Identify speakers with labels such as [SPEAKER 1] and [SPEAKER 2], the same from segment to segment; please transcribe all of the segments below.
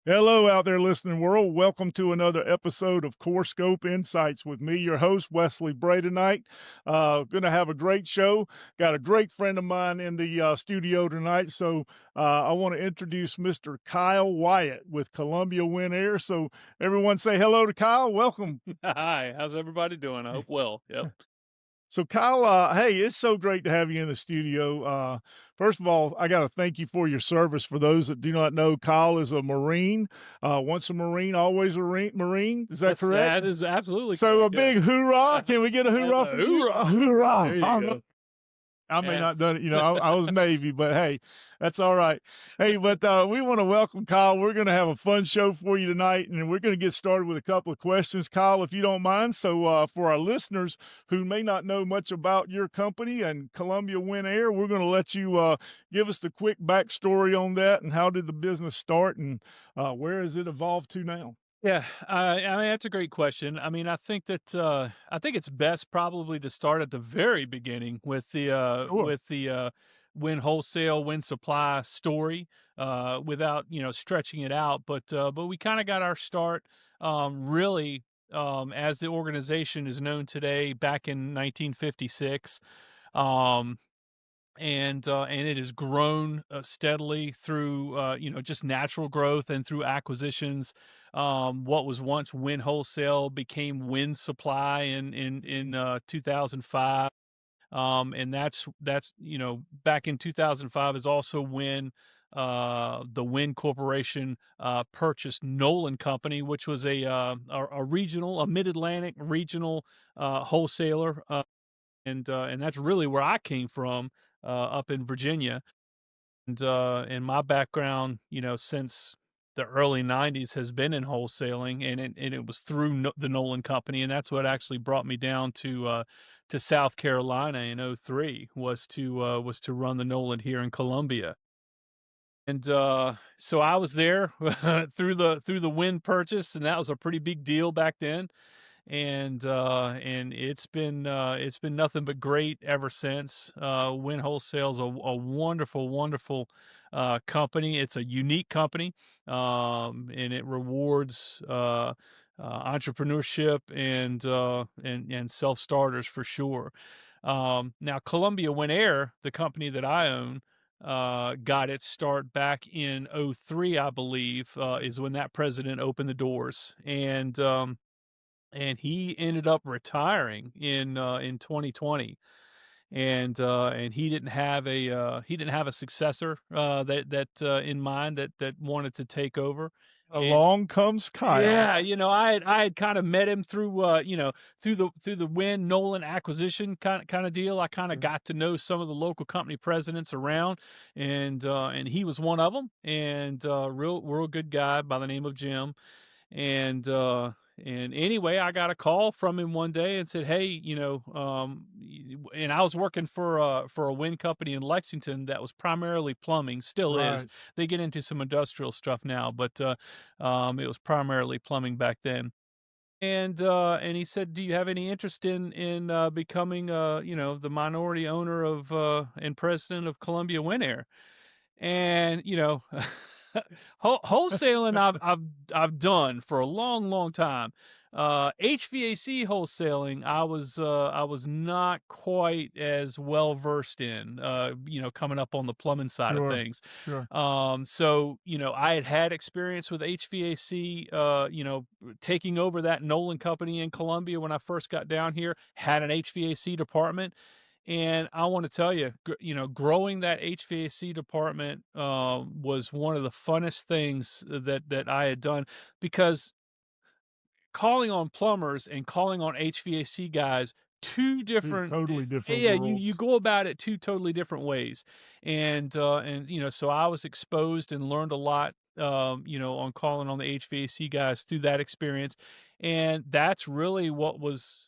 [SPEAKER 1] Hello, out there listening world. Welcome to another episode of Core Scope Insights with me, your host, Wesley Bray tonight. Going to have a great show. Got a great friend of mine in the studio tonight. So I want to introduce Mr. Kyle Wyatt with Columbia Winair. So everyone say hello to Kyle. Welcome.
[SPEAKER 2] Hi, how's everybody doing? I hope well. Yep.
[SPEAKER 1] So Kyle, hey, it's so great to have you in the studio. First of all, I got to thank you for your service. For those that do not know, Kyle is a Marine. Once a Marine, always a Marine. Is that correct?
[SPEAKER 2] That is absolutely
[SPEAKER 1] So
[SPEAKER 2] correct.
[SPEAKER 1] a
[SPEAKER 2] Yeah.
[SPEAKER 1] big hoorah! Can we get a
[SPEAKER 2] That's
[SPEAKER 1] hoorah
[SPEAKER 2] a
[SPEAKER 1] from you? A
[SPEAKER 2] hoorah.
[SPEAKER 1] hoorah!
[SPEAKER 2] There you go.
[SPEAKER 1] I may not done it,
[SPEAKER 2] Absolutely.
[SPEAKER 1] I was Navy, but hey, that's all right. Hey, but we want to welcome Kyle. We're going to have a fun show for you tonight, and we're going to get started with a couple of questions, Kyle, if you don't mind. So for our listeners who may not know much about your company and Columbia Win Air, we're going to let you give us the quick backstory on that and how did the business start and where has it evolved to now?
[SPEAKER 2] Yeah, I mean that's a great question. I mean, I think it's best probably to start at the very beginning
[SPEAKER 1] Sure.
[SPEAKER 2] with the Win wholesale, Win supply story, without stretching it out. But we kind of got our start really as the organization is known today back in 1956. Um, and it has grown steadily through just natural growth and through acquisitions. What was once Win Wholesale became Win Supply in 2005, and that's back in 2005 is also when the Win Corporation purchased Nolan Company, which was a regional, a mid Atlantic regional wholesaler. And that's really where I came from, up in Virginia. And my background, since the early '90s has been in wholesaling, and it was through the Nolan Company, and that's what actually brought me down to South Carolina in '03 was to run the Nolan here in Columbia. And so I was there through the Win purchase, and that was a pretty big deal back then. And it's been nothing but great ever since. Win Wholesale's a wonderful, wonderful company. It's a unique company, and it rewards entrepreneurship and self starters for sure. Now, Columbia Winair, the company that I own, got its start back in '03, I believe, is when that president opened the doors. And he ended up retiring in 2020, and he didn't have a successor in mind that wanted to take over. And
[SPEAKER 1] Along comes Kyle.
[SPEAKER 2] yeah, I had kind of met him through through the Win Nolan acquisition kind of deal. I kind of got to know some of the local company presidents around, and he was one of them, and real good guy by the name of Jim. And anyway, I got a call from him one day and said, "Hey, and I was working for a wind company in Lexington that was primarily plumbing, still is.
[SPEAKER 1] Right.
[SPEAKER 2] They get into some industrial stuff now, but it was primarily plumbing back then." And he said, "Do you have any interest in becoming the minority owner of and president of Columbia Winair?" And wholesaling I've done for a long, long time. HVAC wholesaling I was not quite as well versed in, coming up on the plumbing side of
[SPEAKER 1] Sure.
[SPEAKER 2] things.
[SPEAKER 1] Sure.
[SPEAKER 2] So I had experience with HVAC, taking over that Nolan company in Columbia when I first got down here, had an HVAC department. And I want to tell you, growing that HVAC department was one of the funnest things that I had done, because calling on plumbers and calling on HVAC guys, two
[SPEAKER 1] Two
[SPEAKER 2] different
[SPEAKER 1] totally different
[SPEAKER 2] yeah, you
[SPEAKER 1] worlds.
[SPEAKER 2] go about it two totally different ways. And so I was exposed and learned a lot, on calling on the HVAC guys through that experience. And that's really what was,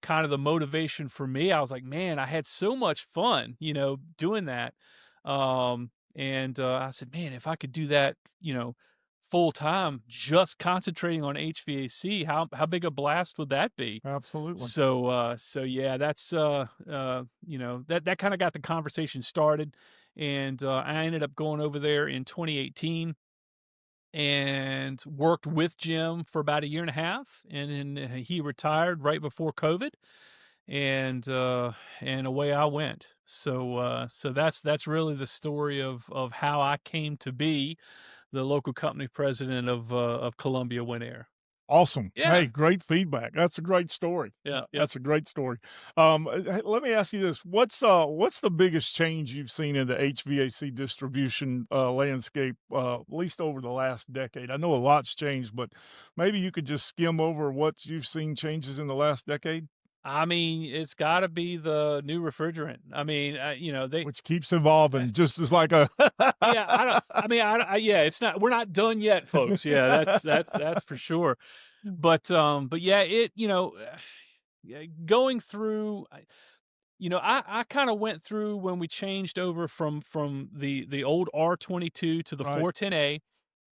[SPEAKER 2] kind of the motivation for me. I was like, man, I had so much fun, doing that. And I said, man, if I could do that, full time, just concentrating on HVAC, how big a blast would that be?
[SPEAKER 1] Absolutely.
[SPEAKER 2] So yeah, that's that kind of got the conversation started, and I ended up going over there in 2018, and worked with Jim for about a year and a half, and then he retired right before COVID, and away I went. So that's really the story of how I came to be the local company president of Columbia Winair.
[SPEAKER 1] Awesome.
[SPEAKER 2] Yeah,
[SPEAKER 1] Hey, great feedback. That's a great story.
[SPEAKER 2] yeah, yep.
[SPEAKER 1] That's a great story. Hey, let me ask you this: what's the biggest change you've seen in the HVAC distribution landscape, at least over the last decade? I know a lot's changed, but maybe you could just skim over what you've seen changes in the last decade,
[SPEAKER 2] I mean, it's got to be the new refrigerant. I mean, they.
[SPEAKER 1] which keeps evolving, just as like a
[SPEAKER 2] Yeah, I don't. I mean, yeah, it's not. We're not done yet, folks. Yeah, that's for sure. But yeah, yeah, going through. I kind of went through when we changed over from the old R22 to the
[SPEAKER 1] right,
[SPEAKER 2] 410A.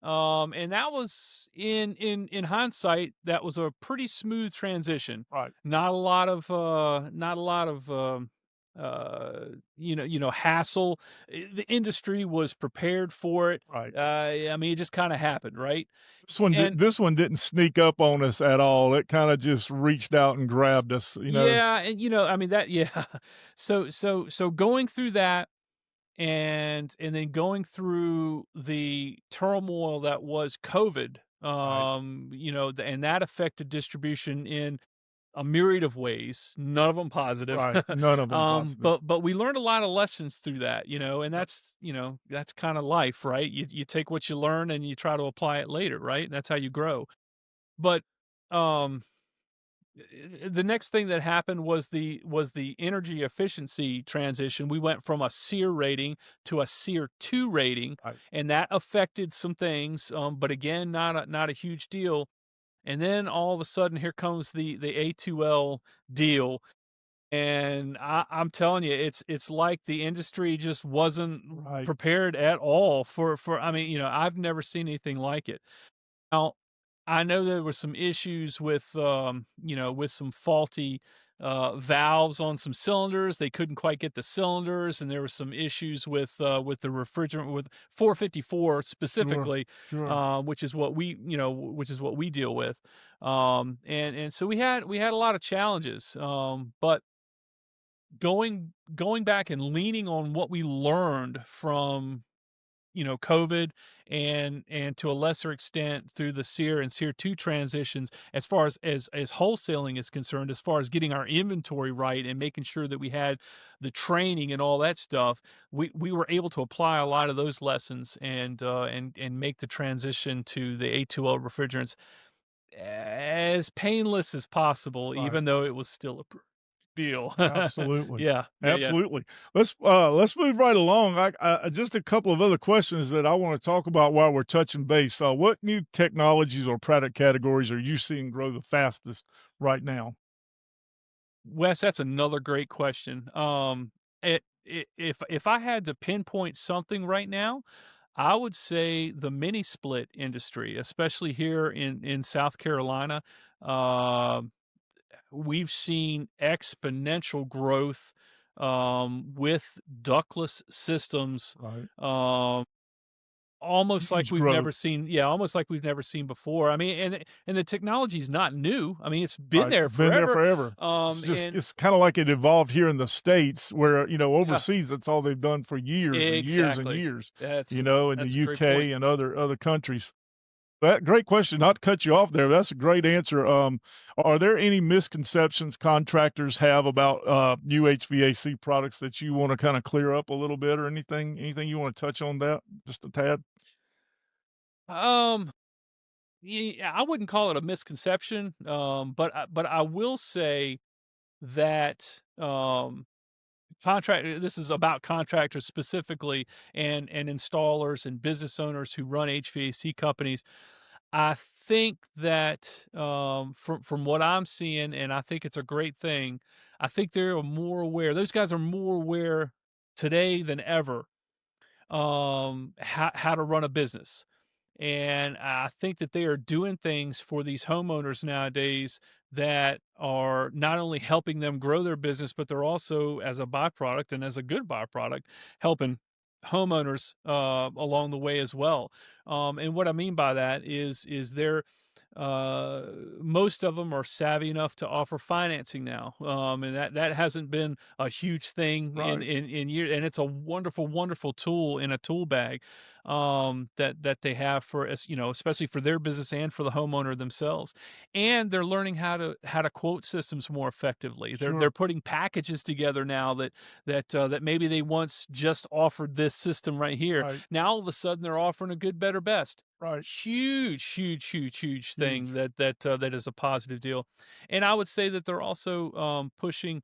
[SPEAKER 2] And that was in hindsight, that was a pretty smooth transition.
[SPEAKER 1] right,
[SPEAKER 2] Not a lot of hassle. The industry was prepared for it.
[SPEAKER 1] right.
[SPEAKER 2] I mean, it just kind of happened, right? And
[SPEAKER 1] This one didn't sneak up on us at all. It kind of just reached out and grabbed us, you know.
[SPEAKER 2] yeah, and I mean that yeah. So going through that, and then going through the turmoil that was COVID,
[SPEAKER 1] Right,
[SPEAKER 2] and that affected distribution in a myriad of ways, none of them positive.
[SPEAKER 1] right. None of them positive.
[SPEAKER 2] But we learned a lot of lessons through that, and
[SPEAKER 1] Yep.
[SPEAKER 2] that's kind of life, right? You take what you learn and you try to apply it later, right? That's how you grow. But um the next thing that happened was the energy efficiency transition. We went from a SEER rating to a SEER 2 rating,
[SPEAKER 1] Right.
[SPEAKER 2] and that affected some things, but again, not a huge deal. And then all of a sudden, here comes the A2L deal, and I'm telling you, it's like the industry just wasn't
[SPEAKER 1] Right.
[SPEAKER 2] prepared at all for. I mean, I've never seen anything like it. Now, I know there were some issues with some faulty valves on some cylinders. They couldn't quite get the cylinders, and there were some issues with the refrigerant with 454
[SPEAKER 1] Sure.
[SPEAKER 2] specifically,
[SPEAKER 1] Sure.
[SPEAKER 2] which is what we deal with. And so we had a lot of challenges. But going back and leaning on what we learned from COVID, and to a lesser extent through the SEER and SEER 2 transitions, as far as wholesaling is concerned, as far as getting our inventory right and making sure that we had the training and all that stuff, we were able to apply a lot of those lessons, and make the transition to the A2L refrigerants as painless as possible,
[SPEAKER 1] Right.
[SPEAKER 2] even though it was still a deal.
[SPEAKER 1] Absolutely.
[SPEAKER 2] Yeah, yeah, yeah.
[SPEAKER 1] Absolutely. Let's move right along. Just a couple of other questions that I want to talk about while we're touching base. What new technologies or product categories are you seeing grow the fastest right now?
[SPEAKER 2] Wes, that's another great question. If I had to pinpoint something right now, I would say the mini split industry, especially here in South Carolina. Um, we've seen exponential growth with ductless systems.
[SPEAKER 1] Right.
[SPEAKER 2] Um, Almost like
[SPEAKER 1] Huge
[SPEAKER 2] we've never
[SPEAKER 1] growth.
[SPEAKER 2] seen, yeah, almost like we've never seen before. I mean, and the technology's not new. I mean, it's been
[SPEAKER 1] Right.
[SPEAKER 2] there
[SPEAKER 1] Been there
[SPEAKER 2] forever.
[SPEAKER 1] forever.
[SPEAKER 2] And
[SPEAKER 1] It's kind of like it evolved here in the States where,
[SPEAKER 2] yeah,
[SPEAKER 1] overseas, that's all they've done for years and years and
[SPEAKER 2] exactly.
[SPEAKER 1] years,
[SPEAKER 2] That's
[SPEAKER 1] in the
[SPEAKER 2] that's a great point.
[SPEAKER 1] UK and other countries. That great question. Not to cut you off there. That's a great answer. Are there any misconceptions contractors have about new HVAC products that you want to kind of clear up a little bit, or anything? Anything you want to touch on that just a tad?
[SPEAKER 2] Um, yeah, I wouldn't call it a misconception, but I will say that contract. This is about contractors specifically, and installers and business owners who run HVAC companies. I think that from what I'm seeing, and I think it's a great thing. I think they're more aware. Those guys are more aware today than ever, how to run a business. And I think that they are doing things for these homeowners nowadays that are not only helping them grow their business, but they're also, as a byproduct and as a good byproduct, helping. homeowners along the way as well. And what I mean by that is they're uh, most of them are savvy enough to offer financing now, and that hasn't been a huge thing
[SPEAKER 1] Right.
[SPEAKER 2] in years. And it's a wonderful tool in a tool bag that they have for, as you know, especially for their business and for the homeowner themselves. And they're learning how to quote systems more effectively. They're
[SPEAKER 1] Sure.
[SPEAKER 2] putting packages together now that maybe they once just offered this system right here.
[SPEAKER 1] Right.
[SPEAKER 2] Now all of a sudden they're offering a good, better, best.
[SPEAKER 1] Right.
[SPEAKER 2] Huge thing
[SPEAKER 1] Huge.
[SPEAKER 2] that is a positive deal. And I would say that they're also pushing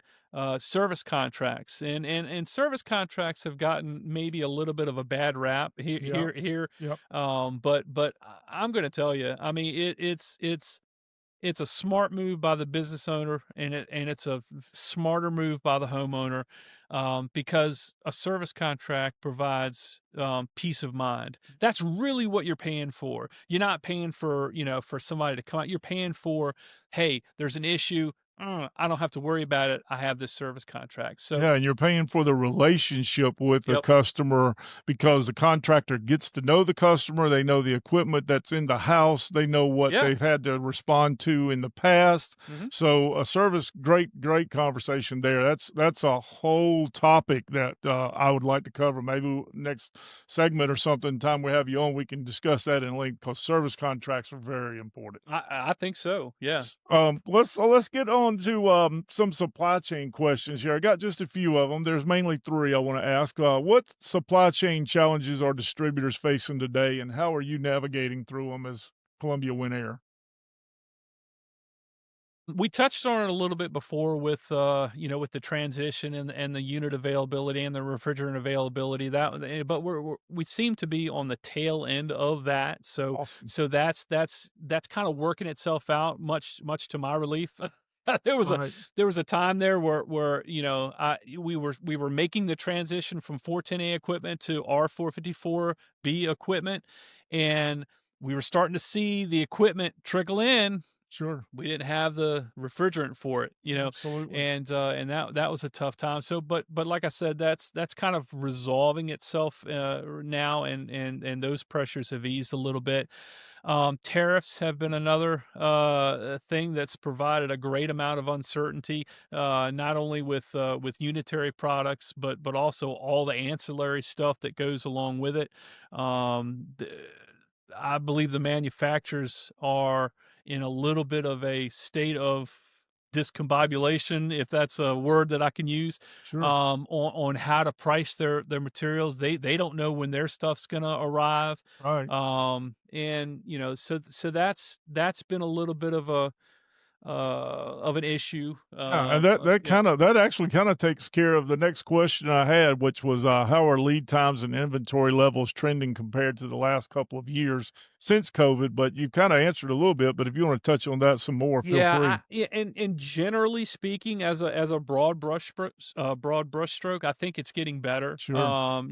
[SPEAKER 2] service contracts, and service contracts have gotten maybe a little bit of a bad rap here
[SPEAKER 1] Yeah.
[SPEAKER 2] here.
[SPEAKER 1] Yep.
[SPEAKER 2] But I'm going to tell you, I mean, it's a smart move by the business owner, and it's a smarter move by the homeowner, because a service contract provides peace of mind. That's really what you're paying for. You're not paying for, for somebody to come out. You're paying for, hey, there's an issue. I don't have to worry about it. I have this service contract. So,
[SPEAKER 1] Yeah, and you're paying for the relationship with the
[SPEAKER 2] yep,
[SPEAKER 1] customer because the contractor gets to know the customer. They know the equipment that's in the house. They know what
[SPEAKER 2] yeah.
[SPEAKER 1] they've had to respond to in the past.
[SPEAKER 2] Mhm.
[SPEAKER 1] So a service, great conversation there. That's a whole topic that I would like to cover. Maybe next segment or something. Time we have you on, we can discuss that in length because service contracts are very important.
[SPEAKER 2] I think so. Yeah.
[SPEAKER 1] Let's get on to some supply chain questions here. I got just a few of them. There's mainly three I want to ask. What supply chain challenges are distributors facing today, and how are you navigating through them as Columbia Winair?
[SPEAKER 2] We touched on it a little bit before with with the transition and the unit availability and the refrigerant availability, but we seem to be on the tail end of that. So
[SPEAKER 1] Awesome.
[SPEAKER 2] that's kind of working itself out, much to my relief. there was a
[SPEAKER 1] Right.
[SPEAKER 2] there was a time there where we were making the transition from 410A equipment to R454B equipment, and we were starting to see the equipment trickle in.
[SPEAKER 1] Sure.
[SPEAKER 2] We didn't have the refrigerant for it,
[SPEAKER 1] Absolutely.
[SPEAKER 2] and that was a tough time. So, but like I said, that's kind of resolving itself now, and those pressures have eased a little bit. Tariffs have been another thing that's provided a great amount of uncertainty, not only with unitary products, but also all the ancillary stuff that goes along with it. Um, the, I believe the manufacturers are in a little bit of a state of discombobulation, if that's a word that I can use,
[SPEAKER 1] Sure.
[SPEAKER 2] on how to price their materials. They don't know when their stuff's gonna arrive,
[SPEAKER 1] Right.
[SPEAKER 2] and so that's been a little bit of an issue.
[SPEAKER 1] Yeah, and that actually kind of takes care of the next question I had, which was how are lead times and inventory levels trending compared to the last couple of years since COVID? But you kind of answered a little bit. But if you want to touch on that some more, feel free.
[SPEAKER 2] Yeah, and generally speaking, as a broad brush stroke, I think it's getting better.
[SPEAKER 1] Sure.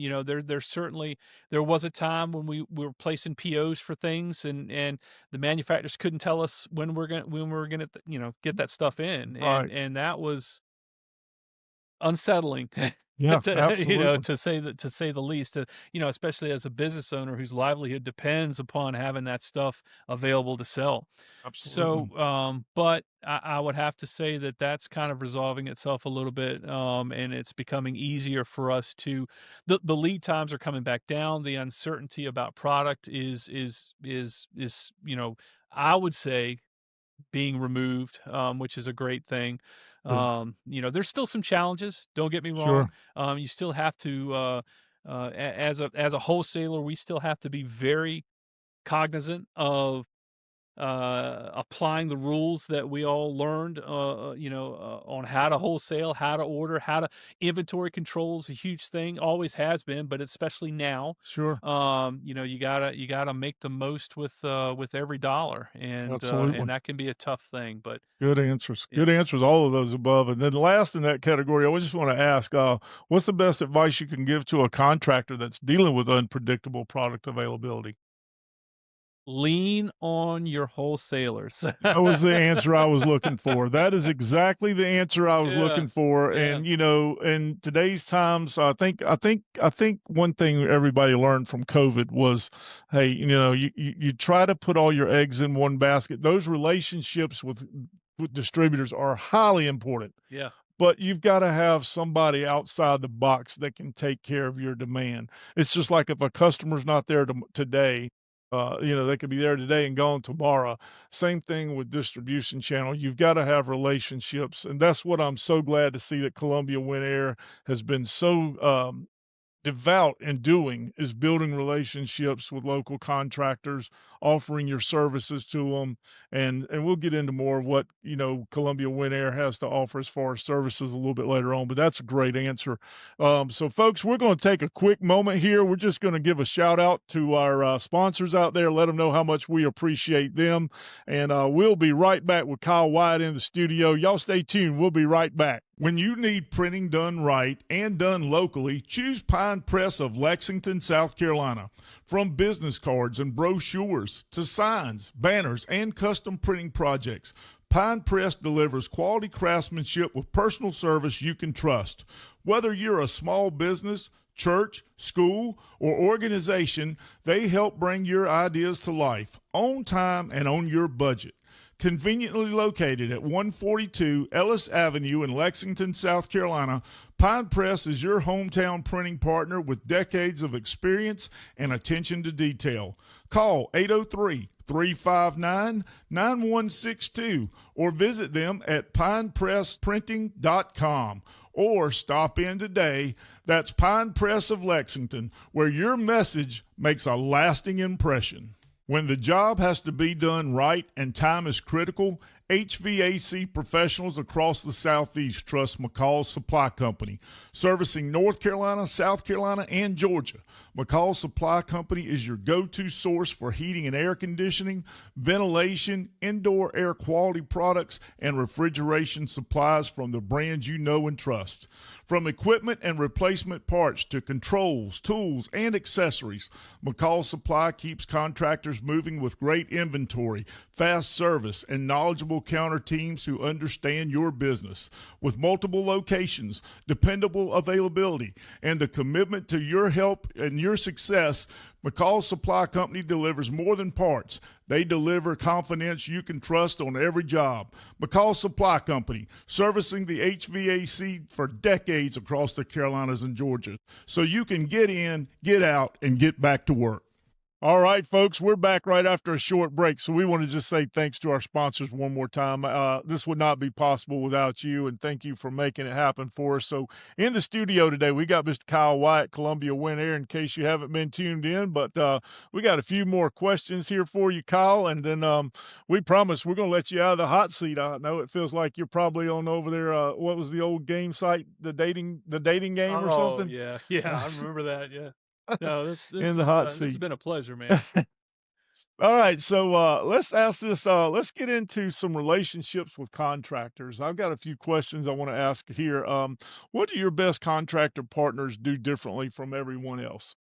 [SPEAKER 2] There's certainly there was a time when we were placing POs for things, and the manufacturers couldn't tell us when we were gonna get that stuff in, and
[SPEAKER 1] Right.
[SPEAKER 2] and that was unsettling.
[SPEAKER 1] Yeah. Absolutely.
[SPEAKER 2] To say the least, especially as a business owner whose livelihood depends upon having that stuff available to sell.
[SPEAKER 1] Absolutely.
[SPEAKER 2] So, but I would have to say that that's kind of resolving itself a little bit, and it's becoming easier for us to. The lead times are coming back down. The uncertainty about product is I would say being removed, which is a great thing.
[SPEAKER 1] Good.
[SPEAKER 2] There's still some challenges. Don't get me wrong.
[SPEAKER 1] Sure.
[SPEAKER 2] You still have to, as a wholesaler, we still have to be very cognizant of applying the rules that we all learned, on how to wholesale, how to order, how to inventory controls a huge thing, always has been, but especially now.
[SPEAKER 1] Sure.
[SPEAKER 2] You gotta make the most with every dollar, and
[SPEAKER 1] Absolutely.
[SPEAKER 2] that can be a tough thing. But
[SPEAKER 1] Good answers.
[SPEAKER 2] yeah.
[SPEAKER 1] Good answers. All of those above. And then last in that category, I just want to ask, what's the best advice you can give to a contractor that's dealing with unpredictable product availability?
[SPEAKER 2] Lean on your wholesalers.
[SPEAKER 1] That was the answer I was looking for. That is exactly the answer I was
[SPEAKER 2] Yeah,
[SPEAKER 1] looking for.
[SPEAKER 2] yeah,
[SPEAKER 1] And in today's times, I think one thing everybody learned from COVID was, hey, you try to put all your eggs in one basket. Those relationships with distributors are highly important,
[SPEAKER 2] yeah,
[SPEAKER 1] but you've got to have somebody outside the box that can take care of your demand. It's just like if a customer's not there today, they could be there today and gone tomorrow. Same thing with distribution channel. You've got to have relationships, and that's what I'm so glad to see that Columbia Winair has been so devout in doing, is building relationships with local contractors, offering your services to them, and we'll get into more of what Columbia Winair has to offer as far as services a little bit later on. But that's a great answer. So, folks, we're going to take a quick moment here. We're just going to give a shout out to our sponsors out there, let them know how much we appreciate them, and we'll be right back with Kyle Wyatt in the studio. Y'all stay tuned. We'll be right back. When you need printing done right and done locally, choose Pine Press of Lexington, South Carolina. From business cards and brochures to signs, banners, and custom printing projects, Pine Press delivers quality craftsmanship with personal service you can trust. Whether you're a small business, church, school, or organization, they help bring your ideas to life on time and on your budget. Conveniently located at 142 Ellis Avenue in Lexington, South Carolina, Pine Press is your hometown printing partner with decades of experience and attention to detail. Call 803-359-9162 or visit them at pinepressprinting.com or stop in today. That's Pine Press of Lexington, where your message makes a lasting impression. When the job has to be done right and time is critical, HVAC professionals across the Southeast trust McCall Supply Company, servicing North Carolina, South Carolina, and Georgia. McCall Supply Company is your go-to source for heating and air conditioning, ventilation, indoor air quality products, and refrigeration supplies from the brands you know and trust. From equipment and replacement parts to controls, tools, and accessories, McCall Supply keeps contractors moving with great inventory, fast service, and knowledgeable counter teams who understand your business. With multiple locations, dependable availability, and the commitment to your help and your success, McCall Supply Company delivers more than parts. They deliver confidence you can trust on every job. McCall Supply Company, servicing the HVAC for decades across the Carolinas and Georgia, so you can get in, get out, and get back to work. All right, folks, we're back right after a short break. So we want to just say thanks to our sponsors one more time. This would not be possible without you, and thank you for making it happen for us. So in the studio today, we got Mr. Kyle Wyatt, Columbia Winair, in case you haven't been tuned in. But we got a few more questions here for you, Kyle, and then we promise we're going to let you out of the hot seat. I know it feels like you're probably on over there. What was the old game site, the dating game or
[SPEAKER 2] oh
[SPEAKER 1] something?
[SPEAKER 2] yeah, yeah, I remember that. Yeah, no,
[SPEAKER 1] In the hot
[SPEAKER 2] this has
[SPEAKER 1] seat.
[SPEAKER 2] been a pleasure, man.
[SPEAKER 1] All right, so let's ask this. Let's get into some relationships with contractors. I've got a few questions I want to ask here. What do your best contractor partners do differently from everyone else?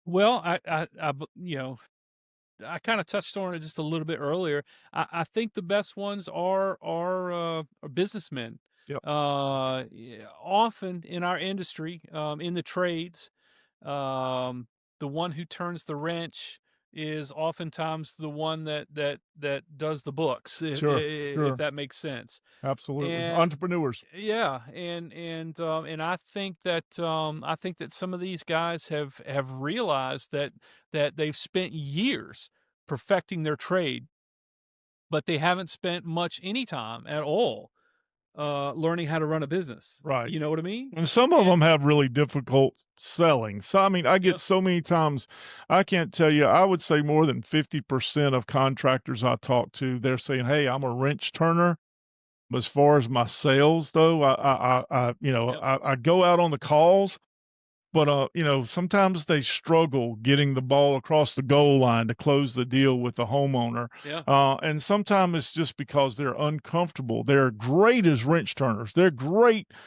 [SPEAKER 2] Well, I kind of touched on it just a little bit earlier. I think the best ones are businessmen.
[SPEAKER 1] Yep,
[SPEAKER 2] Yeah, often in our industry, in the trades, um, the one who turns the wrench is oftentimes the one that does the books,
[SPEAKER 1] sure,
[SPEAKER 2] if
[SPEAKER 1] sure,
[SPEAKER 2] that makes sense.
[SPEAKER 1] absolutely.
[SPEAKER 2] And
[SPEAKER 1] Entrepreneurs,
[SPEAKER 2] yeah, and I think that some of these guys have realized that they've spent years perfecting their trade, but they haven't spent much any time at all learning how to run a business.
[SPEAKER 1] right?
[SPEAKER 2] You know what I mean?
[SPEAKER 1] And some of
[SPEAKER 2] And
[SPEAKER 1] them have really difficult selling. So, I mean, I get
[SPEAKER 2] yep,
[SPEAKER 1] so many times, I can't tell you, I would say more than 50% of contractors I talk to, they're saying, hey, I'm a wrench turner. As far as my sales, though,
[SPEAKER 2] yep,
[SPEAKER 1] I go out on the calls, but, sometimes they struggle getting the ball across the goal line to close the deal with the homeowner,
[SPEAKER 2] Yeah,
[SPEAKER 1] and sometimes it's just because they're uncomfortable. They're great as wrench turners. They're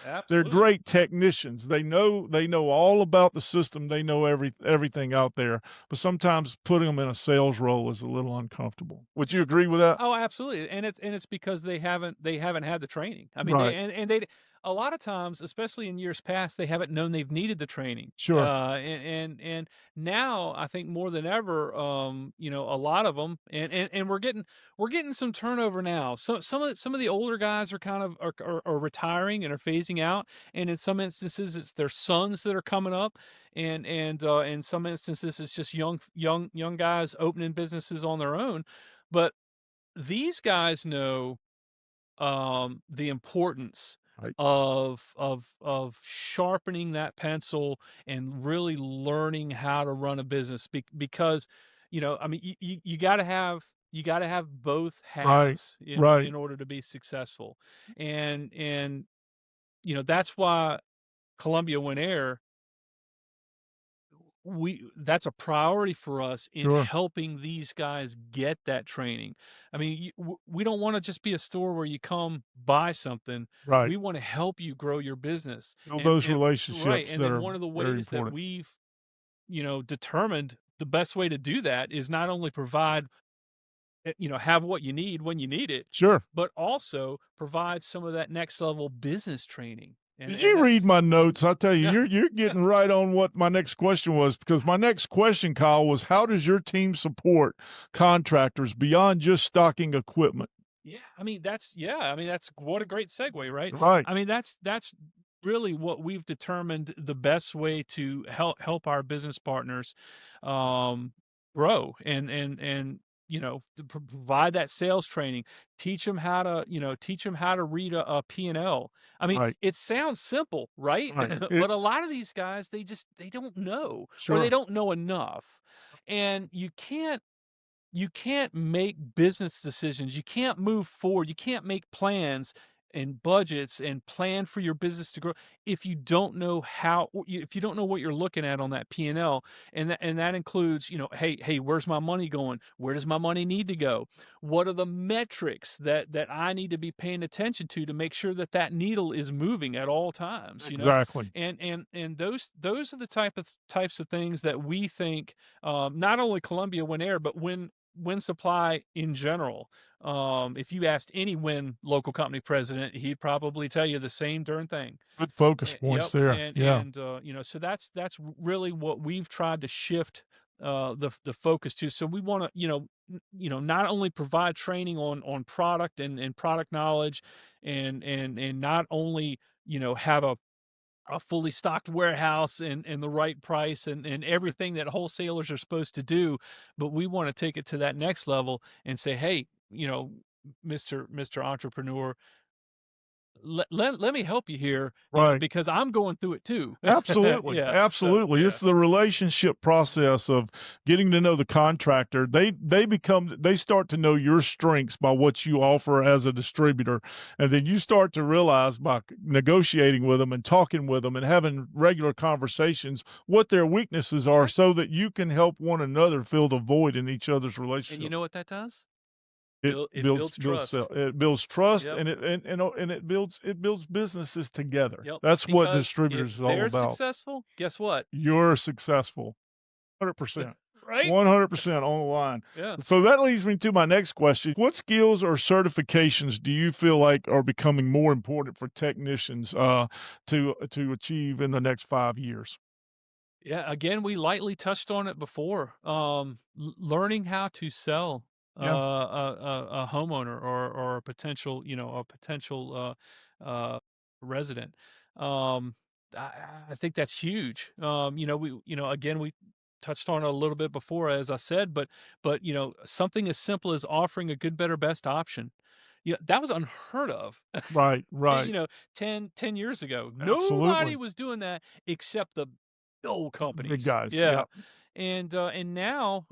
[SPEAKER 2] absolutely.
[SPEAKER 1] great technicians. They know all about the system. They know everything out there, but sometimes putting them in a sales role is a little uncomfortable. Would you agree with that?
[SPEAKER 2] Oh, absolutely, and it's because they haven't had the training. I mean, they
[SPEAKER 1] Right.
[SPEAKER 2] and they a lot of times, especially in years past, they haven't known they've needed the training.
[SPEAKER 1] Sure.
[SPEAKER 2] And now I think more than ever, a lot of them, and we're getting some turnover now. So some of the older guys are kind of are retiring and are phasing out, and in some instances, it's their sons that are coming up, and in some instances, it's just young guys opening businesses on their own, but these guys know, the importance
[SPEAKER 1] Right.
[SPEAKER 2] of sharpening that pencil and really learning how to run a business because, I mean, you gotta have both
[SPEAKER 1] Right.
[SPEAKER 2] halves in
[SPEAKER 1] Right.
[SPEAKER 2] order to be successful. And, that's why Columbia Winair, that's a priority for us in
[SPEAKER 1] Sure.
[SPEAKER 2] helping these guys get that training. I mean, we don't want to just be a store where you come buy something.
[SPEAKER 1] Right.
[SPEAKER 2] We want to help you grow your business.
[SPEAKER 1] Build
[SPEAKER 2] And
[SPEAKER 1] those
[SPEAKER 2] and right,
[SPEAKER 1] relationships
[SPEAKER 2] and
[SPEAKER 1] that
[SPEAKER 2] then
[SPEAKER 1] are
[SPEAKER 2] one of the
[SPEAKER 1] very
[SPEAKER 2] ways that
[SPEAKER 1] important.
[SPEAKER 2] we've, determined the best way to do that is not only provide, have what you need when you need it,
[SPEAKER 1] Sure.
[SPEAKER 2] but also provide some of that next level business training. And
[SPEAKER 1] Did
[SPEAKER 2] and
[SPEAKER 1] you read
[SPEAKER 2] that's
[SPEAKER 1] my notes? I tell you,
[SPEAKER 2] yeah.
[SPEAKER 1] you're
[SPEAKER 2] Yeah.
[SPEAKER 1] getting right on what my next question was, because my next question, Kyle, was how does your team support contractors beyond just stocking equipment?
[SPEAKER 2] That's what a great segue, right?
[SPEAKER 1] Right.
[SPEAKER 2] I mean, that's really what we've determined the best way to help our business partners um grow and to provide that sales training, teach them how to read a P&L. I mean,
[SPEAKER 1] Right.
[SPEAKER 2] it sounds simple, right?
[SPEAKER 1] Right.
[SPEAKER 2] But a lot of these guys, they don't know, or they
[SPEAKER 1] Sure.
[SPEAKER 2] don't know enough. And you can't make business decisions. You can't move forward. You can't make plans and budgets and plan for your business to grow if you don't know if you don't know what you're looking at on that P&L. And that includes, hey, where's my money going? Where does my money need to go? What are the metrics that I need to be paying attention to make sure that that needle is moving at all times.
[SPEAKER 1] Exactly.
[SPEAKER 2] And those are the types of things that we think, not only Columbia Winair, but Wind Supply in general. If you asked any Wind local company president, he'd probably tell you the same darn thing.
[SPEAKER 1] Good focus points
[SPEAKER 2] Yep,
[SPEAKER 1] there. Yeah.
[SPEAKER 2] so that's really what we've tried to shift the focus to. So we want to, not only provide training on product and product knowledge, and not only, have a fully stocked warehouse and the right price and everything that wholesalers are supposed to do, but we want to take it to that next level and say, hey, Mr. Entrepreneur, let me help you here,
[SPEAKER 1] Right.
[SPEAKER 2] because I'm going through it too.
[SPEAKER 1] Absolutely,
[SPEAKER 2] Yeah. So
[SPEAKER 1] absolutely.
[SPEAKER 2] yeah.
[SPEAKER 1] It's the relationship process of getting to know the contractor. They start to know your strengths by what you offer as a distributor, and then you start to realize by negotiating with them and talking with them and having regular conversations what their weaknesses are,
[SPEAKER 2] Right.
[SPEAKER 1] so that you can help one another fill the void in each other's
[SPEAKER 2] And you
[SPEAKER 1] relationship.
[SPEAKER 2] know what that does?
[SPEAKER 1] It
[SPEAKER 2] It builds
[SPEAKER 1] builds
[SPEAKER 2] trust.
[SPEAKER 1] it builds trust,
[SPEAKER 2] Yep.
[SPEAKER 1] and it builds businesses together.
[SPEAKER 2] Yep.
[SPEAKER 1] That's what
[SPEAKER 2] Because if
[SPEAKER 1] distributors is all
[SPEAKER 2] they're
[SPEAKER 1] about.
[SPEAKER 2] successful, guess what?
[SPEAKER 1] You're successful. 100%.
[SPEAKER 2] Right.
[SPEAKER 1] 100% on the line.
[SPEAKER 2] Yeah.
[SPEAKER 1] So that leads me to my next question. What skills or certifications do you feel like are becoming more important for technicians, to achieve in the next 5 years?
[SPEAKER 2] Yeah, again, we lightly touched on it before. Learning how to sell
[SPEAKER 1] Yeah.
[SPEAKER 2] a homeowner or a potential resident. Um, I think that's huge. Again, we touched on it a little bit before, as I said, but something as simple as offering a good, better, best option. Yeah, that was unheard of.
[SPEAKER 1] Right,
[SPEAKER 2] you
[SPEAKER 1] right.
[SPEAKER 2] know, 10 years ago, nobody
[SPEAKER 1] Absolutely.
[SPEAKER 2] was doing that except the old
[SPEAKER 1] The big
[SPEAKER 2] companies.
[SPEAKER 1] guys.
[SPEAKER 2] Yeah.
[SPEAKER 1] Yeah.
[SPEAKER 2] And now,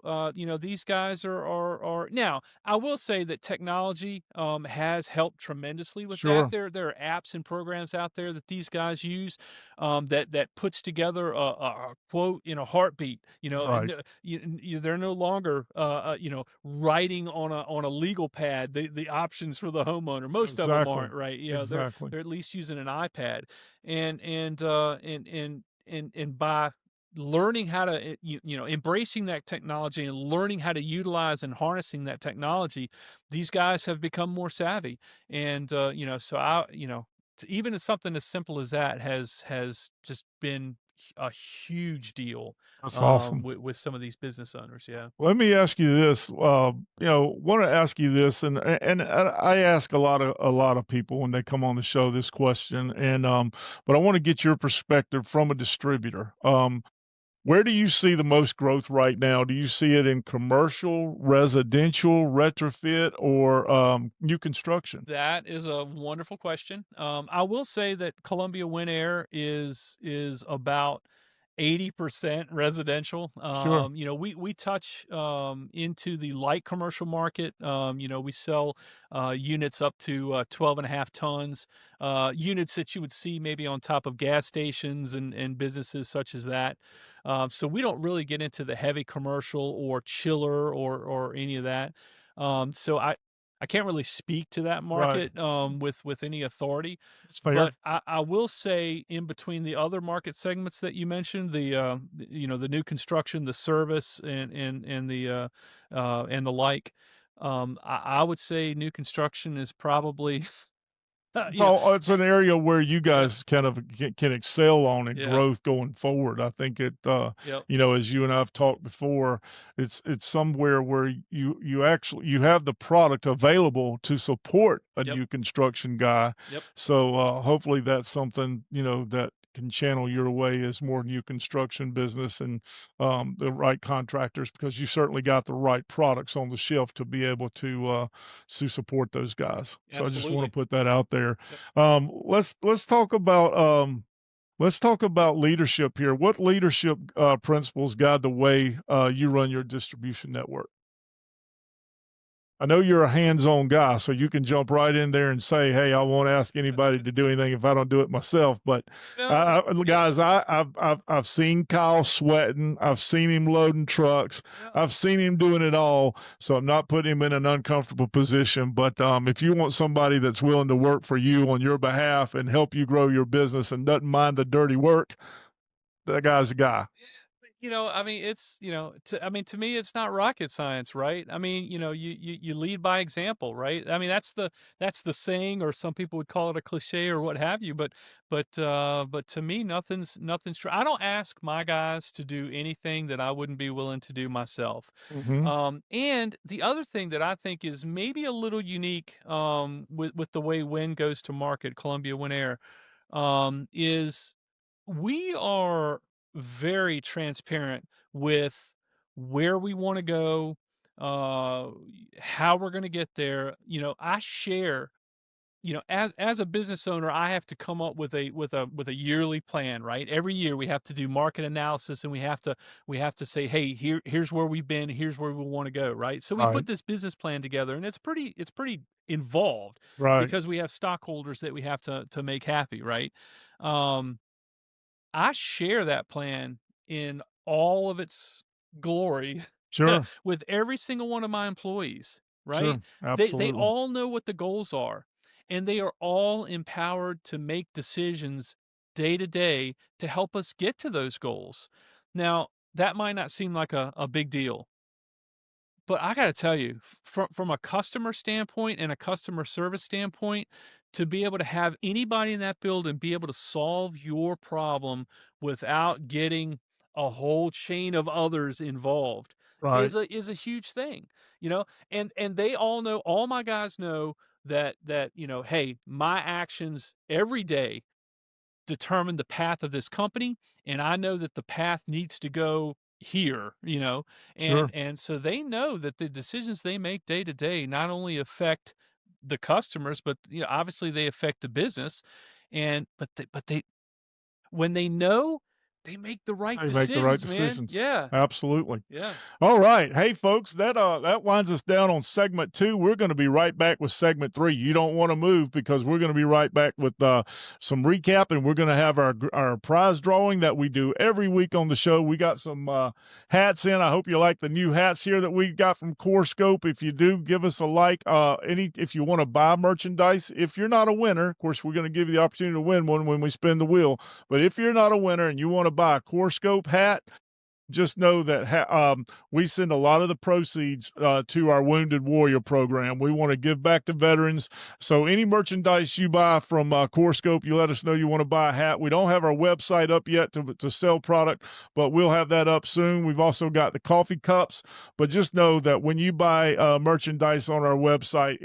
[SPEAKER 2] these guys are now. I will say that technology has helped tremendously with that.
[SPEAKER 1] Sure.
[SPEAKER 2] There are apps and programs out there that these guys use, that puts together a quote in a heartbeat.
[SPEAKER 1] Right.
[SPEAKER 2] They're no longer writing on a legal pad the options for the homeowner. Most of them
[SPEAKER 1] Exactly.
[SPEAKER 2] aren't, right.
[SPEAKER 1] Exactly.
[SPEAKER 2] They're at least using an iPad, and by learning how to embracing that technology and learning how to utilize and harnessing that technology, these guys have become more savvy. And so even as something as simple as that has just been a huge deal
[SPEAKER 1] That's awesome.
[SPEAKER 2] with some of these business owners. Yeah.
[SPEAKER 1] Let me ask you this. Want to ask you this, and I ask a lot of people when they come on the show this question, and but I want to get your perspective from a distributor. Where do you see the most growth right now? Do you see it in commercial, residential, retrofit, or new construction?
[SPEAKER 2] That is a wonderful question. I will say that Columbia Winair is about 80% residential.
[SPEAKER 1] Sure.
[SPEAKER 2] We touch into the light commercial market. We sell units up to 12 and a half tons, units that you would see maybe on top of gas stations and businesses such as that. So we don't really get into the heavy commercial or chiller or any of that. So I can't really speak to that
[SPEAKER 1] Right.
[SPEAKER 2] market with any authority,
[SPEAKER 1] That's fair.
[SPEAKER 2] but I will say in between the other market segments that you mentioned, the new construction, the service, and the like, I would say new construction is probably you know
[SPEAKER 1] Well, it's an area where you
[SPEAKER 2] yeah,
[SPEAKER 1] guys kind of can excel on in
[SPEAKER 2] yeah,
[SPEAKER 1] growth going forward. I think
[SPEAKER 2] yep,
[SPEAKER 1] as you and I've talked before, it's somewhere where you actually you have the product available to support a
[SPEAKER 2] yep,
[SPEAKER 1] new construction guy.
[SPEAKER 2] yep,
[SPEAKER 1] So hopefully that's something, that can channel your way as more new construction business and the right contractors because you certainly got the right products on the shelf to be able to support those guys. So I just want to
[SPEAKER 2] absolutely.
[SPEAKER 1] put that out there.
[SPEAKER 2] Yep.
[SPEAKER 1] Let's talk about leadership here. What leadership principles guide the way you run your distribution network? I know you're a hands-on guy, so you can jump right in there and say, "Hey, I won't ask anybody to do anything if I don't do it myself." But
[SPEAKER 2] No, yeah,
[SPEAKER 1] guys, I've seen Kyle sweating. I've seen him loading trucks.
[SPEAKER 2] yeah.
[SPEAKER 1] I've seen him doing it all. So I'm not putting him in an uncomfortable position. But if you want somebody that's willing to work for you on your behalf and help you grow your business and doesn't mind the dirty work, that guy's the guy.
[SPEAKER 2] I mean, to me, it's not rocket science, right? I mean, you lead by example, right? I mean, that's the saying, or some people would call it a cliche or what have you. But to me, nothing's true. I don't ask my guys to do anything that I wouldn't be willing to do myself.
[SPEAKER 1] Hmm.
[SPEAKER 2] And the other thing that I think is maybe a little unique with the way Win goes to market, Columbia Winair, is we are very transparent with where we want to go, uh, how we're going to get there. I share. As a business owner, I have to come up with a yearly plan, right? Every year we have to do market analysis, and we have to say, hey, here's where we've been, here's where we want to go, right? So we
[SPEAKER 1] Right.
[SPEAKER 2] put this business plan together, and it's pretty involved
[SPEAKER 1] Right.
[SPEAKER 2] because we have stockholders that we have to make happy, right? Um, I share that plan in all of its glory
[SPEAKER 1] Sure.
[SPEAKER 2] with every single one of my employees, right?
[SPEAKER 1] Sure.
[SPEAKER 2] They
[SPEAKER 1] Absolutely.
[SPEAKER 2] all know what the goals are, and they are all empowered to make decisions day to day to help us get to those goals. Now, that might not seem like a big deal, but I gotta tell you, from a customer standpoint and a customer service standpoint, to be able to have anybody in that building be able to solve your problem without getting a whole chain of others involved
[SPEAKER 1] Right.
[SPEAKER 2] is a huge thing, you know. And they all know, all my guys know that hey, my actions every day determine the path of this company, and I know that the path needs to go here,
[SPEAKER 1] Sure.
[SPEAKER 2] and so they know that the decisions they make day to day not only affect the customers, but obviously they affect the business. And but they when they know they make the right
[SPEAKER 1] They make the right
[SPEAKER 2] decisions, man.
[SPEAKER 1] decisions.
[SPEAKER 2] Yeah.
[SPEAKER 1] Absolutely.
[SPEAKER 2] Yeah.
[SPEAKER 1] All right. Hey, folks, that winds us down on segment 2. We're going to be right back with segment 3. You don't want to move because we're going to be right back with some recap, and we're going to have our prize drawing that we do every week on the show. We got some hats in. I hope you like the new hats here that we got from Core Scope. If you do, give us a like. If you want to buy merchandise, if you're not a winner, of course, we're going to give you the opportunity to win one when we spin the wheel. But if you're not a winner and you want to buy a Core Scope hat, just know that we send a lot of the proceeds to our Wounded Warrior program. We want to give back to veterans. So any merchandise you buy from Core Scope, you let us know you want to buy a hat. We don't have our website up yet to sell product, but we'll have that up soon. We've also got the coffee cups. But just know that when you buy merchandise on our website,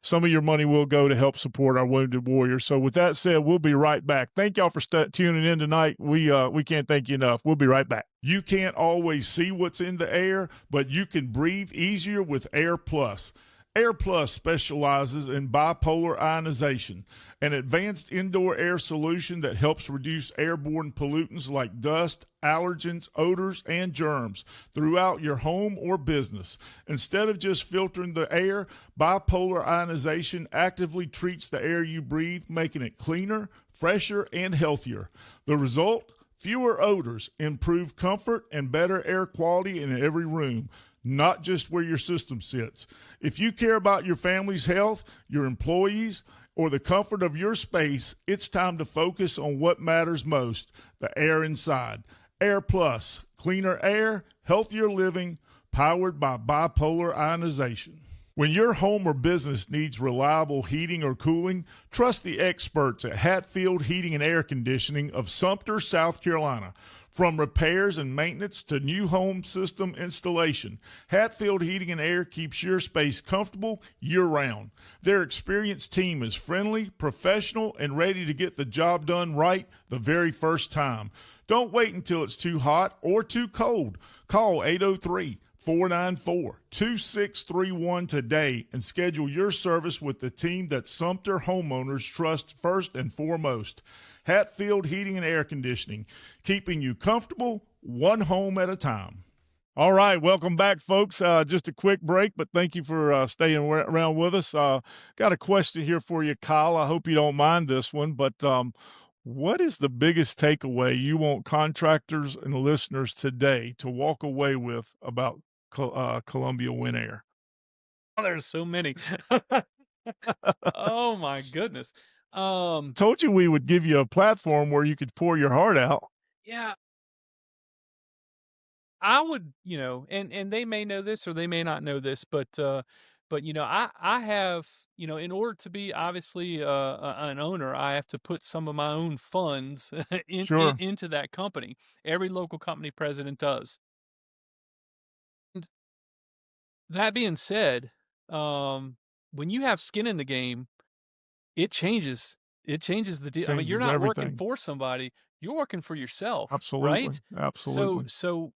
[SPEAKER 1] some of your money will go to help support our Wounded Warriors. So with that said, we'll be right back. Thank y'all for tuning in tonight. We can't thank you enough. We'll be right back. You can't always see what's in the air, but you can breathe easier with Air Plus. Air Plus specializes in bipolar ionization, an advanced indoor air solution that helps reduce airborne pollutants like dust, allergens, odors, and germs throughout your home or business. Instead of just filtering the air, bipolar ionization actively treats the air you breathe, making it cleaner, fresher, and healthier. The result? Fewer odors, improved comfort, and better air quality in every room, not just where your system sits. If you care about your family's health, your employees, or the comfort of your space, it's time to focus on what matters most, the air inside. Air Plus, cleaner air, healthier living, powered by bipolar ionization. When your home or business needs reliable heating or cooling, trust the experts at Hatfield Heating and Air Conditioning of Sumter, South Carolina. From repairs and maintenance to new home system installation, Hatfield Heating and Air keeps your space comfortable year-round. Their experienced team is friendly, professional, and ready to get the job done right the very first time. Don't wait until it's too hot or too cold. Call 803-494-2631 today and schedule your service with the team that Sumter homeowners trust first and foremost. Hatfield Heating and Air Conditioning, keeping you comfortable one home at a time. All right, welcome back, folks. Just a quick break, but thank you for staying around with us. Got a question here for you, Kyle. I hope you don't mind this one, but what is the biggest takeaway you want contractors and listeners today to walk away with about Columbia Winair?
[SPEAKER 2] Oh, there's so many. Oh my goodness.
[SPEAKER 1] Told you we would give you a platform where you could pour your heart out.
[SPEAKER 2] Yeah, I would, and they may know this or they may not know this, but I have, in order to be obviously an owner, I have to put some of my own funds
[SPEAKER 1] Sure.
[SPEAKER 2] into that company. Every local company president does. And that being said, when you have skin in the game, it changes. It changes the deal. I mean, you're
[SPEAKER 1] Changes
[SPEAKER 2] not working
[SPEAKER 1] everything.
[SPEAKER 2] for somebody; you're working for yourself,
[SPEAKER 1] Absolutely.
[SPEAKER 2] right?
[SPEAKER 1] Absolutely.
[SPEAKER 2] So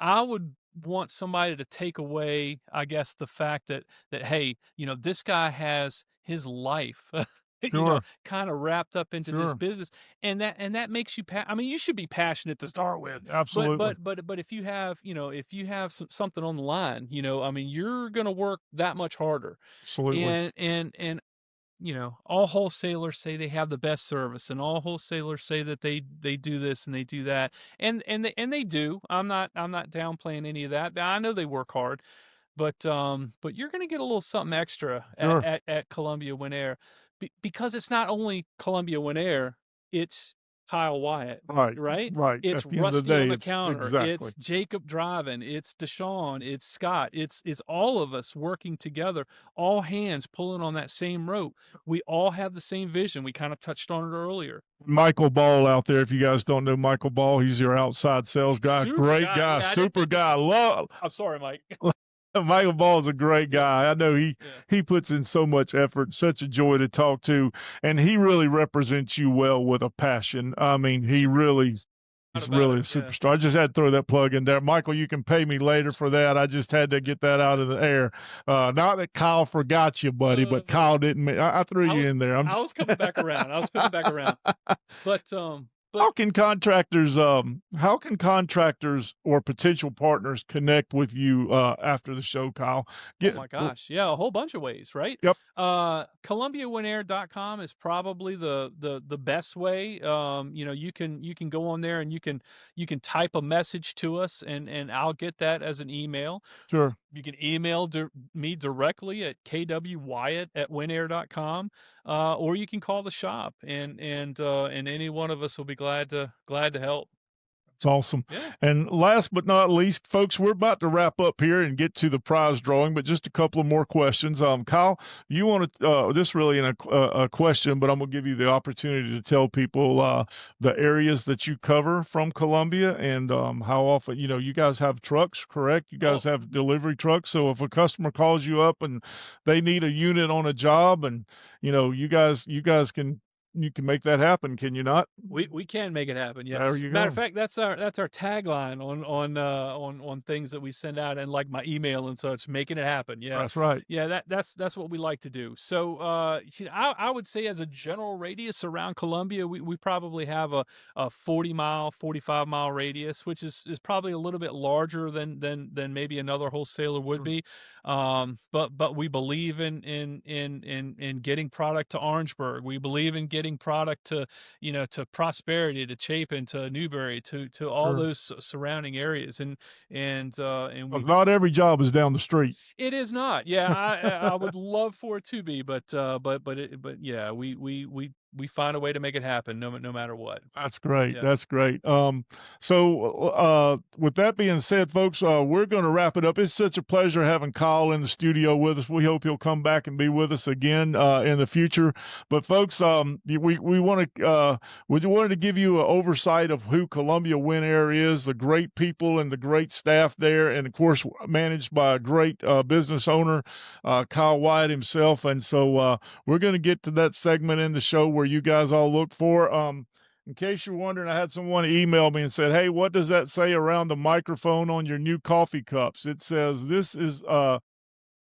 [SPEAKER 2] I would want somebody to take away, I guess, the fact that hey, this guy has his life,
[SPEAKER 1] Sure.
[SPEAKER 2] kind of wrapped up into this
[SPEAKER 1] Sure.
[SPEAKER 2] business, and that makes you. I mean, you should be passionate to start with, but
[SPEAKER 1] Absolutely.
[SPEAKER 2] if you have, if you have something on the line, I mean, you're gonna work that much harder,
[SPEAKER 1] Absolutely.
[SPEAKER 2] and all wholesalers say they have the best service, and all wholesalers say that they do this and they do that, and they do. I'm not downplaying any of that. But I know they work hard, but you're gonna get a little something extra
[SPEAKER 1] Sure.
[SPEAKER 2] at Columbia Winair, because it's not only Columbia Winair, it's Kyle Wyatt,
[SPEAKER 1] Right.
[SPEAKER 2] right?
[SPEAKER 1] Right.
[SPEAKER 2] It's
[SPEAKER 1] At the end of the
[SPEAKER 2] Rusty on
[SPEAKER 1] day,
[SPEAKER 2] the
[SPEAKER 1] it's
[SPEAKER 2] counter,
[SPEAKER 1] exactly.
[SPEAKER 2] it's Jacob driving, it's Deshaun, it's Scott, it's all of us working together, all hands pulling on that same rope. We all have the same vision. We kind of touched on it earlier.
[SPEAKER 1] Michael Ball out there. If you guys don't know Michael Ball, he's your outside sales guy.
[SPEAKER 2] Super
[SPEAKER 1] Great
[SPEAKER 2] guy.
[SPEAKER 1] guy.
[SPEAKER 2] Yeah, I didn't
[SPEAKER 1] Super
[SPEAKER 2] think of.
[SPEAKER 1] guy. Love
[SPEAKER 2] I'm sorry, Mike.
[SPEAKER 1] Michael Ball is a great
[SPEAKER 2] Yeah,
[SPEAKER 1] guy. I know
[SPEAKER 2] yeah.
[SPEAKER 1] he puts in so much effort, such a joy to talk to, and he really represents you well with a passion. I mean, he really
[SPEAKER 2] Not
[SPEAKER 1] he's
[SPEAKER 2] about
[SPEAKER 1] really
[SPEAKER 2] it.
[SPEAKER 1] a
[SPEAKER 2] Yeah.
[SPEAKER 1] superstar. I just had to throw that plug in there. Michael, you can pay me later for that. I just had to get that out of the air. Not that Kyle forgot you, buddy, but
[SPEAKER 2] Uh,
[SPEAKER 1] Kyle didn't. I threw
[SPEAKER 2] I
[SPEAKER 1] you
[SPEAKER 2] was
[SPEAKER 1] in there. I'm
[SPEAKER 2] I
[SPEAKER 1] just
[SPEAKER 2] was coming back around. I was coming back around. But But
[SPEAKER 1] How can contractors or potential partners connect with you after the show, Kyle?
[SPEAKER 2] oh
[SPEAKER 1] Get
[SPEAKER 2] my gosh, yeah, a whole bunch of ways, right?
[SPEAKER 1] Yep,
[SPEAKER 2] ColumbiaWinair.com is probably the best way. You can go on there and you can type a message to us, and I'll get that as an email.
[SPEAKER 1] sure.
[SPEAKER 2] You can email me directly at kwyatt@winair.com, or you can call the shop, and any one of us will be glad to help.
[SPEAKER 1] It's awesome.
[SPEAKER 2] Yeah.
[SPEAKER 1] And last but not least, folks, we're about to wrap up here and get to the prize drawing, but just a couple of more questions. Kyle, you want to, this really in a question, but I'm going to give you the opportunity to tell people the areas that you cover from Columbia and how often, you guys have trucks, correct? You guys
[SPEAKER 2] Oh,
[SPEAKER 1] have delivery trucks. So if a customer calls you up and they need a unit on a job and, you guys can make that happen, can you not?
[SPEAKER 2] we can make it happen. Yeah.
[SPEAKER 1] There you
[SPEAKER 2] Matter of
[SPEAKER 1] go.
[SPEAKER 2] fact, that's our tagline on things that we send out, and like my email and such, making it happen. Yeah.
[SPEAKER 1] That's right.
[SPEAKER 2] Yeah, that's what we like to do. So I would say as a general radius around Columbia, we probably have a 40-mile, 45-mile radius, which is probably a little bit larger than maybe another wholesaler would be. But we believe in getting product to Orangeburg. We believe in getting product to Prosperity, to Chapin, to Newberry, to all
[SPEAKER 1] Sure.
[SPEAKER 2] those surrounding areas, and
[SPEAKER 1] Well,
[SPEAKER 2] we
[SPEAKER 1] not every job is down the street.
[SPEAKER 2] it is not. Yeah, I would love for it to be, but yeah, we find a way to make it happen, no matter what.
[SPEAKER 1] That's great.
[SPEAKER 2] Yeah.
[SPEAKER 1] That's great. With that being said, folks, we're going to wrap it up. It's such a pleasure having Kyle in the studio with us. We hope he'll come back and be with us again in the future. But folks, we wanted to give you an oversight of who Columbia Winair is, the great people and the great staff there, and of course managed by a great business owner, Kyle Wyatt himself. And so we're going to get to that segment in the show where you guys all look for. In case you're wondering, I had someone email me and said, "Hey, what does that say around the microphone on your new coffee cups?" It says, "This is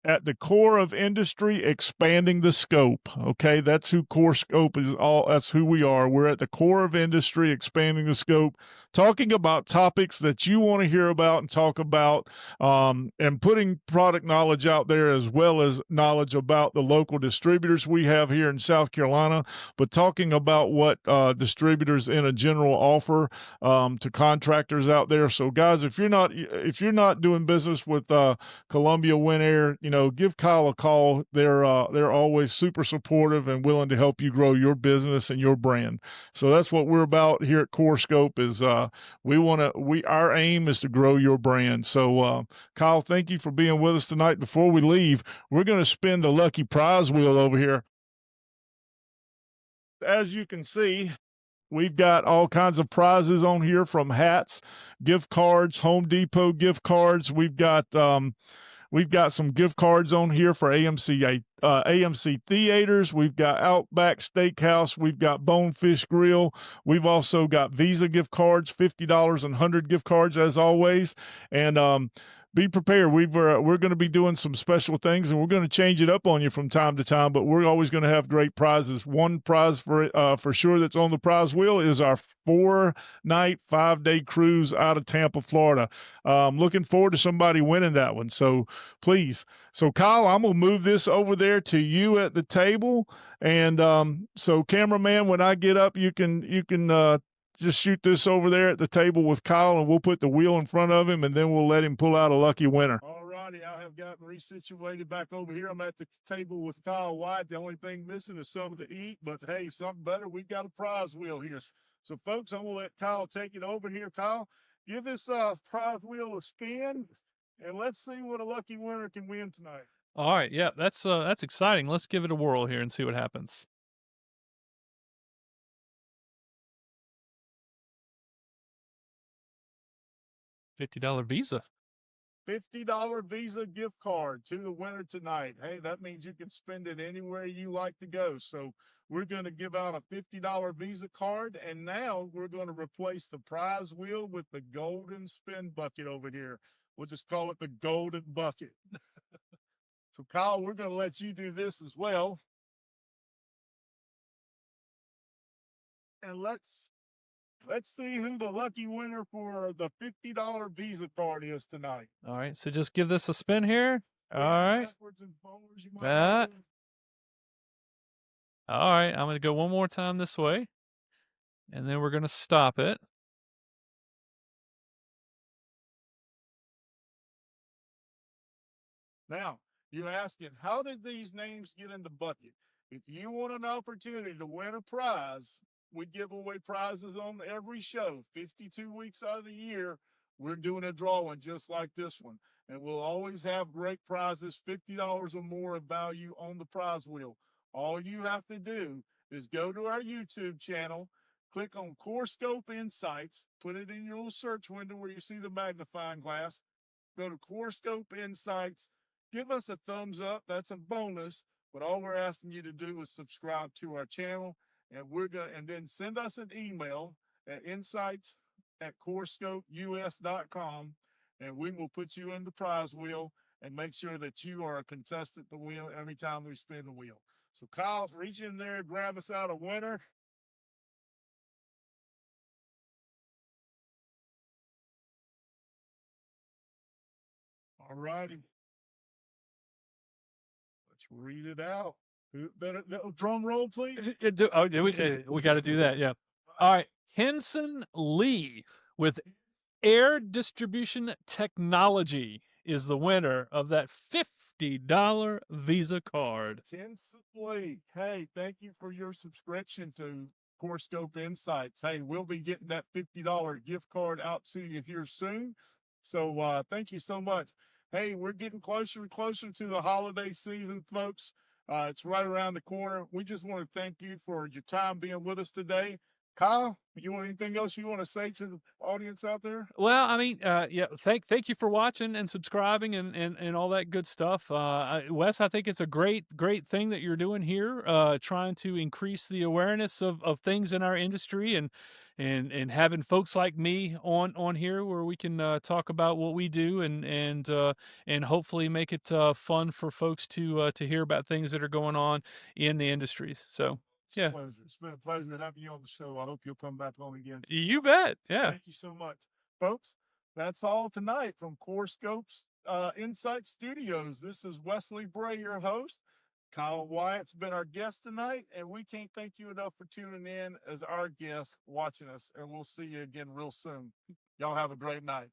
[SPEAKER 1] at the core of industry, expanding the scope." Okay, that's who Core Scope is. All that's who we are. We're at the core of industry, expanding the scope, talking about topics that you want to hear about and talk about, and putting product knowledge out there as well as knowledge about the local distributors we have here in South Carolina. But talking about what distributors in a general offer to contractors out there. So, guys, if you're not doing business with Columbia Winair, give Kyle a call. They're always super supportive and willing to help you grow your business and your brand. So that's what we're about here at Core Scope. Is our aim is to grow your brand. So Kyle, thank you for being with us tonight. Before we leave, we're going to spin the lucky prize wheel over here. As you can see, we've got all kinds of prizes on here, from hats, gift cards, Home Depot gift cards. We've got some gift cards on here for AMC Theaters. We've got Outback Steakhouse. We've got Bonefish Grill. We've also got Visa gift cards, $50 and 100 gift cards as always. And be prepared. We're going to be doing some special things, and we're going to change it up on you from time to time. But we're always going to have great prizes. One prize for sure that's on the prize wheel is our 4-night, 5-day cruise out of Tampa, Florida. Looking forward to somebody winning that one. So please. So Kyle, I'm gonna move this over there to you at the table, and so cameraman, when I get up, you can just shoot this over there at the table with Kyle, and we'll put the wheel in front of him, and then we'll let him pull out a lucky winner. All righty, I have gotten resituated back over here. I'm at the table with Kyle White. The only thing missing is something to eat, but hey, something better. We've got a prize wheel here. So, folks, I'm gonna let Kyle take it over here. Kyle, give this prize wheel a spin, and let's see what a lucky winner can win tonight.
[SPEAKER 2] All right. Yeah, that's exciting. Let's give it a whirl here and see what happens. $50 Visa.
[SPEAKER 1] $50 Visa gift card to the winner tonight. Hey, that means you can spend it anywhere you like to go. So we're going to give out a $50 Visa card, and now we're going to replace the prize wheel with the golden spin bucket over here. We'll just call it the golden bucket. So Kyle, we're going to let you do this as well. And let's Let's see who the lucky winner for the $50 Visa card is tonight.
[SPEAKER 2] All right, so just give this a spin here. All right.
[SPEAKER 1] Backwards and forwards, you might
[SPEAKER 2] That.
[SPEAKER 1] want to.
[SPEAKER 2] All right, I'm going to go one more time this way, and then we're going to stop it.
[SPEAKER 1] Now, you're asking, how did these names get in the bucket? If you want an opportunity to win a prize, we give away prizes on every show. 52 weeks out of the year, we're doing a drawing just like this one. And we'll always have great prizes, $50 or more of value on the prize wheel. All you have to do is go to our YouTube channel, click on Core Scope Insights, put it in your little search window where you see the magnifying glass, go to Core Scope Insights, give us a thumbs up. That's a bonus. But all we're asking you to do is subscribe to our channel, and then send us an email at insights at corescopeus.com, and we will put you in the prize wheel and make sure that you are a contestant to win every time we spin the wheel. So Kyle, reach in there, grab us out a winner. All righty. Let's read it out. Drum roll, please.
[SPEAKER 2] We got to do that. Yeah. All right. Henson Lee with Air Distribution Technology is the winner of that $50 Visa card.
[SPEAKER 1] Henson Lee, hey, thank you for your subscription to Core Scope Insights. Hey, we'll be getting that $50 gift card out to you here soon. So thank you so much. Hey, we're getting closer and closer to the holiday season, folks. It's right around the corner. We just want to thank you for your time being with us today. Kyle, you want anything else you want to say to the audience out there?
[SPEAKER 2] Well, I mean, yeah, thank you for watching and subscribing and all that good stuff. Wes, I think it's a great thing that you're doing here, trying to increase the awareness of things in our industry and having folks like me on here where we can talk about what we do and hopefully make it fun for folks to hear about things that are going on in the industries. So.
[SPEAKER 1] It's a
[SPEAKER 2] Yeah,
[SPEAKER 1] pleasure. It's been a pleasure having you on the show. I hope you'll come back on again.
[SPEAKER 2] you bet. Yeah.
[SPEAKER 1] Thank you so much, folks. That's all tonight from Core Scopes Insight Studios. This is Wesley Bray, your host. Kyle Wyatt's been our guest tonight, and we can't thank you enough for tuning in as our guest watching us. And we'll see you again real soon. Y'all have a great night.